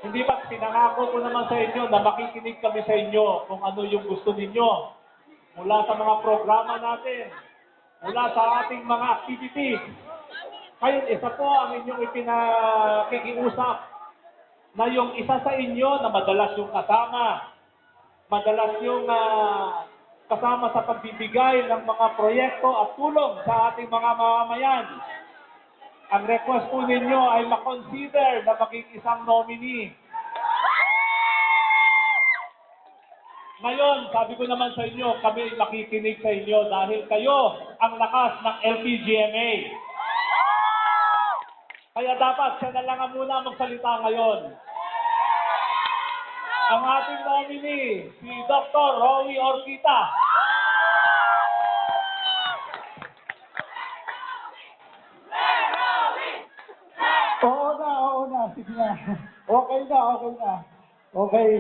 Hindi ba pinangako ko naman sa inyo na makikinig kami sa inyo kung ano yung gusto ninyo mula sa mga programa natin, mula sa ating mga activities. Ngayon, isa po ang inyong ipinakikiusap na yung isa sa inyo na madalas yung kasama, madalas yung kasama sa pagbibigay ng mga proyekto at tulong sa ating mga mamamayan. Ang request po ninyo ay makonsider na maging isang nominee. Ngayon, sabi ko naman sa inyo, kami makikinig sa inyo dahil kayo ang lakas ng LPGMA. Kaya dapat siya na lang ang muna magsalita ngayon. Ang ating nominee, si Dr. Rowie Orquita. Oo na, sige na. Okay na. Okay.